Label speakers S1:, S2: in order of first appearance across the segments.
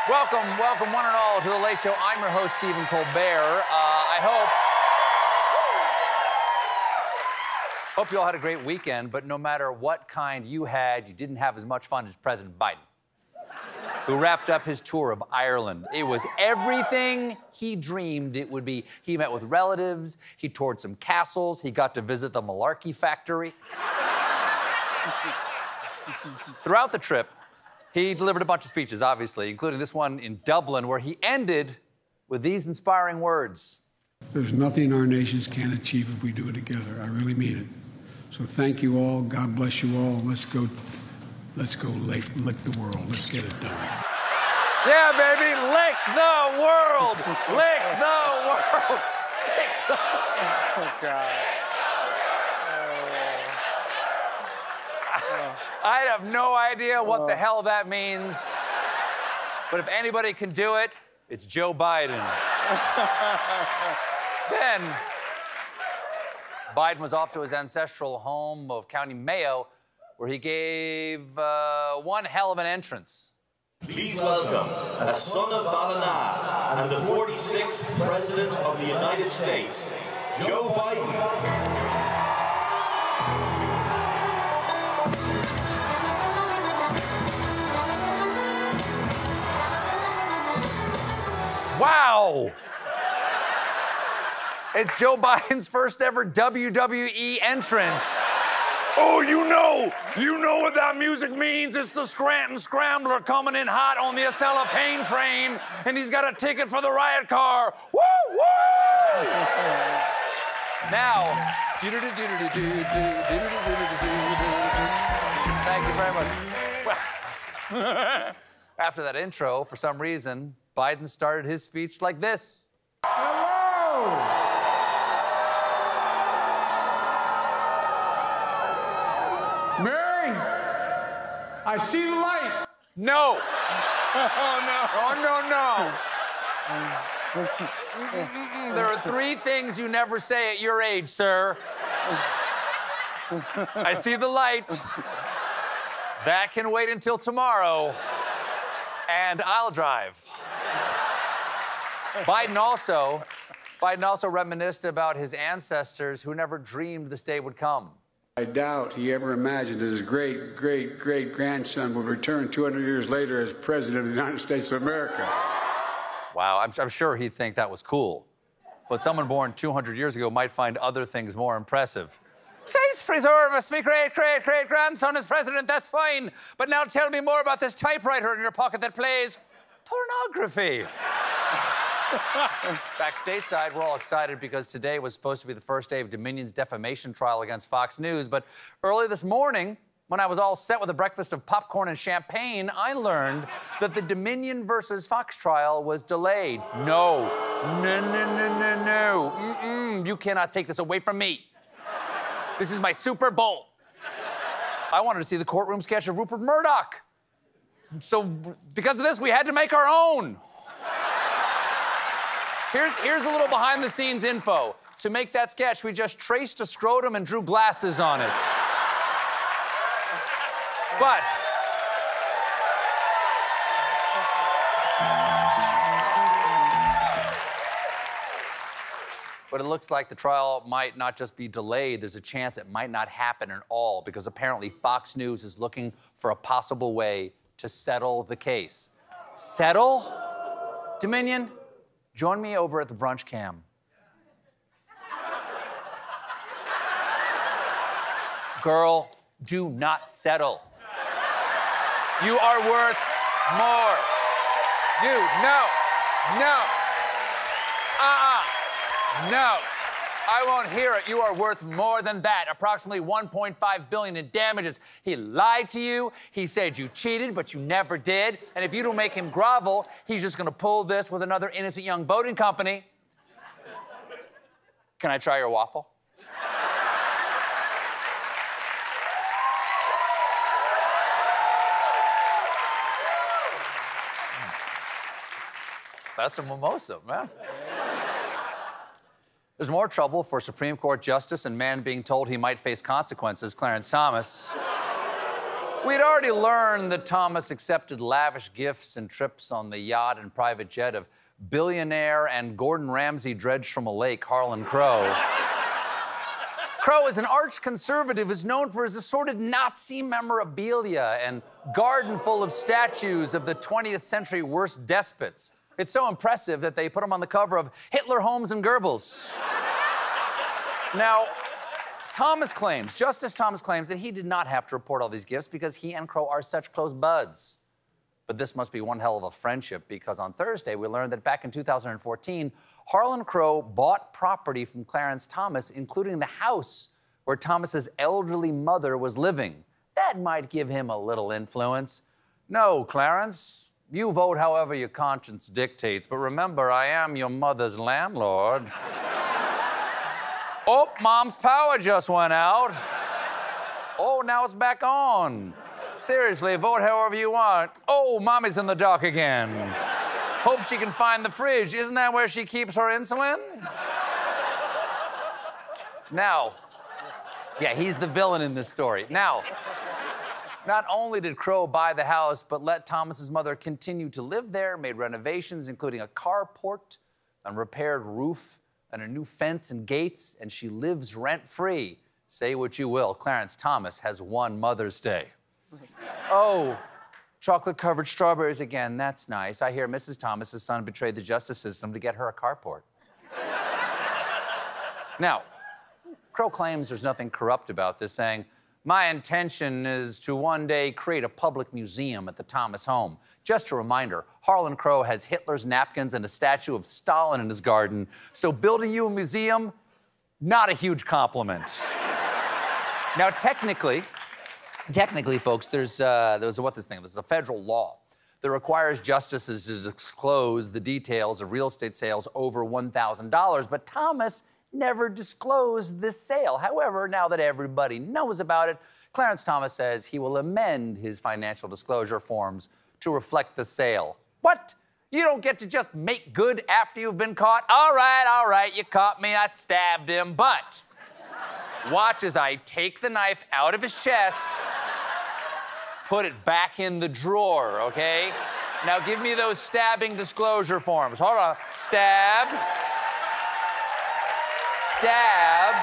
S1: Welcome one and all to The Late Show. I'm your host, Stephen Colbert. Hope you all had a great weekend, but no matter what kind you had, you didn't have as much fun as President Biden, who wrapped up his tour of Ireland. It was everything he dreamed it would be. He met with relatives, he toured some castles, he got to visit the Malarkey factory. Throughout the trip, he delivered a bunch of speeches, obviously, including this one in Dublin, where he ended with these inspiring words.
S2: There's nothing our nations can't achieve if we do it together. I really mean it. So thank you all. God bless you all. Let's go lick the world. Let's get it done.
S1: Yeah, baby, lick the world. Lick the world. Lick the... Oh, God. I have no idea what the hell that means. But if anybody can do it, it's Joe Biden. Then, Biden was off to his ancestral home of County Mayo, where he gave one hell of an entrance.
S3: Please welcome, a son of Ballina and the 46th President of the United States, Joe Biden.
S1: Wow! It's Joe Biden's first ever WWE entrance. Oh, you know what that music means. It's the Scranton Scrambler coming in hot on the Acela Pain train, and he's got a ticket for the riot car. Woo, woo! Now, thank you very much. Well, after that intro, for some reason, Biden started his speech like this.
S2: Hello! Mary, I see the light.
S1: No.
S2: Oh,
S1: no. There are three things you never say at your age, sir. I see the light. That can wait until tomorrow. And I'll drive. Biden also reminisced about his ancestors who never dreamed this day would come.
S2: I doubt he ever imagined that his great-great-great-grandson would return 200 years later as President of the United States of America.
S1: Wow, I'm sure he'd think that was cool. But someone born 200 years ago might find other things more impressive. Saints preserve us, my great-great-great-grandson is president, that's fine. But now tell me more about this typewriter in your pocket that plays pornography. Back stateside, we're all excited because today was supposed to be the first day of Dominion's defamation trial against Fox News. But early this morning, when I was all set with a breakfast of popcorn and champagne, I learned that the Dominion versus Fox trial was delayed. No. You cannot take this away from me. This is my Super Bowl. I wanted to see the courtroom sketch of Rupert Murdoch. So because of this, we had to make our own. Here's a little behind-the-scenes info. To make that sketch, we just traced a scrotum and drew glasses on it. But it looks like the trial might not just be delayed, there's a chance it might not happen at all, because apparently Fox News is looking for a possible way to settle the case. Settle? Dominion, join me over at the brunch cam. Girl, do not settle. You are worth more. Dude, no. No, I won't hear it. You are worth more than that. Approximately $1.5 billion in damages. He lied to you. He said you cheated, but you never did. And if you don't make him grovel, he's just gonna pull this with another innocent young voting company. Can I try your waffle? That's a mimosa, man. There's more trouble for Supreme Court Justice and man being told he might face consequences, Clarence Thomas. We'd already learned that Thomas accepted lavish gifts and trips on the yacht and private jet of billionaire and Gordon Ramsay dredged from a lake, Harlan Crow. Crow, as an arch conservative, is known for his assorted Nazi memorabilia and garden full of statues of the 20th century worst despots. It's so impressive that they put him on the cover of Hitler, Holmes, and Goebbels. Now, Justice Thomas claims that he did not have to report all these gifts because he and Crow are such close buds. But this must be one hell of a friendship, because on Thursday we learned that back in 2014, Harlan Crow bought property from Clarence Thomas, including the house where Thomas's elderly mother was living. That might give him a little influence. No, Clarence, you vote however your conscience dictates, but remember, I am your mother's landlord. Oh, Mom's power just went out. Oh, now it's back on. Seriously, vote however you want. Oh, Mommy's in the dark again. Hope she can find the fridge. Isn't that where she keeps her insulin? Now, yeah, he's the villain in this story. Now, not only did Crow buy the house, but let Thomas's mother continue to live there, made renovations, including a carport, a repaired roof, and a new fence and gates, and she lives rent-free. Say what you will, Clarence Thomas has won Mother's Day. Oh, chocolate-covered strawberries again. That's nice. I hear Mrs. Thomas's son betrayed the justice system to get her a carport. Now, Crow claims there's nothing corrupt about this, saying, my intention is to one day create a public museum at the Thomas home. Just a reminder, Harlan Crow has Hitler's napkins and a statue of Stalin in his garden, so building you a museum, not a huge compliment. Now, technically, folks, there's a federal law that requires justices to disclose the details of real estate sales over $1,000, but Thomas never disclosed this sale. However, now that everybody knows about it, Clarence Thomas says he will amend his financial disclosure forms to reflect the sale. What? You don't get to just make good after you've been caught? All right, you caught me, I stabbed him, but watch as I take the knife out of his chest, put it back in the drawer, okay? Now give me those stabbing disclosure forms. Hold on. Stab. Stab.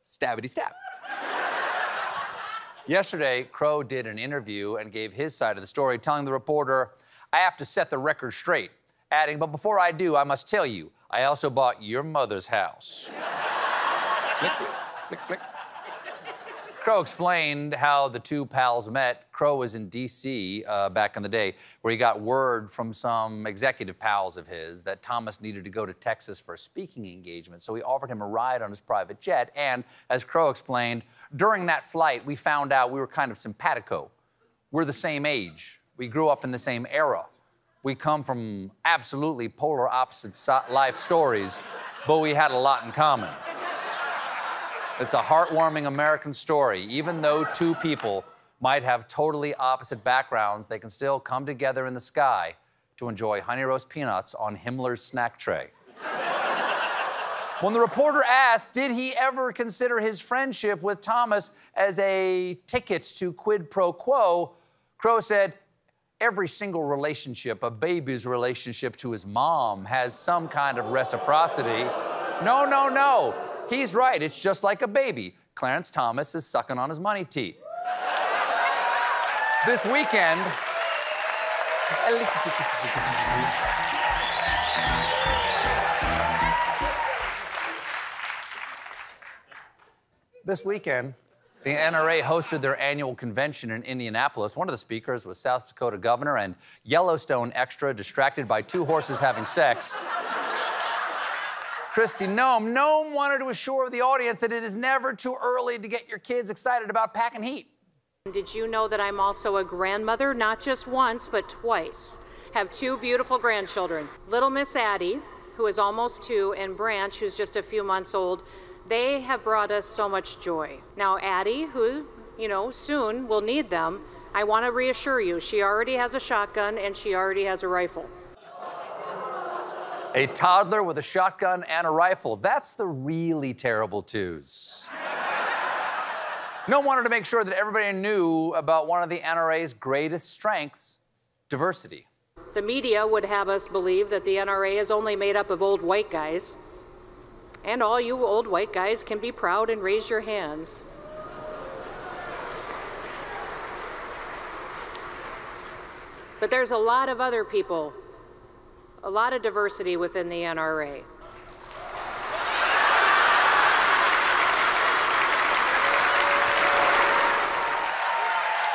S1: Stabbity stab. Yesterday, Crow did an interview and gave his side of the story, telling the reporter, I have to set the record straight, adding, but before I do, I must tell you, I also bought your mother's house. Flick, flick, flick. Crow explained how the two pals met. Crow was in D.C. Back in the day, where he got word from some executive pals of his that Thomas needed to go to Texas for a speaking engagement, so he offered him a ride on his private jet. And, as Crow explained, during that flight, we found out we were kind of simpatico. We're the same age. We grew up in the same era. We come from absolutely polar opposite life stories, but we had a lot in common. It's a heartwarming American story. Even though two people might have totally opposite backgrounds, they can still come together in the sky to enjoy honey roast peanuts on Himmler's snack tray. When the reporter asked, did he ever consider his friendship with Thomas as a ticket to quid pro quo, Crow said, every single relationship, a baby's relationship to his mom, has some kind of reciprocity. No. He's right. It's just like a baby. Clarence Thomas is sucking on his money teat. This weekend... This weekend, the NRA hosted their annual convention in Indianapolis. One of the speakers was South Dakota Governor and Yellowstone extra distracted by two horses having sex. Kristi Noem. Noem wanted to assure the audience that it is never too early to get your kids excited about packing heat.
S4: Did you know that I'm also a grandmother, not just once, but twice? Have two beautiful grandchildren. Little Miss Addie, who is almost 2, and Branch, who's just a few months old. They have brought us so much joy. Now, Addie, who, soon will need them, I want to reassure you, she already has a shotgun and she already has a rifle.
S1: A toddler with a shotgun and a rifle. That's the really terrible twos. No one wanted to make sure that everybody knew about one of the NRA's greatest strengths, diversity.
S4: The media would have us believe that the NRA is only made up of old white guys. And all you old white guys can be proud and raise your hands. But there's a lot of other people, a lot of diversity within the NRA.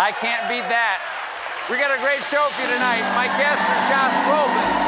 S1: I can't beat that. We got a great show for you tonight. My guests are Josh Groban,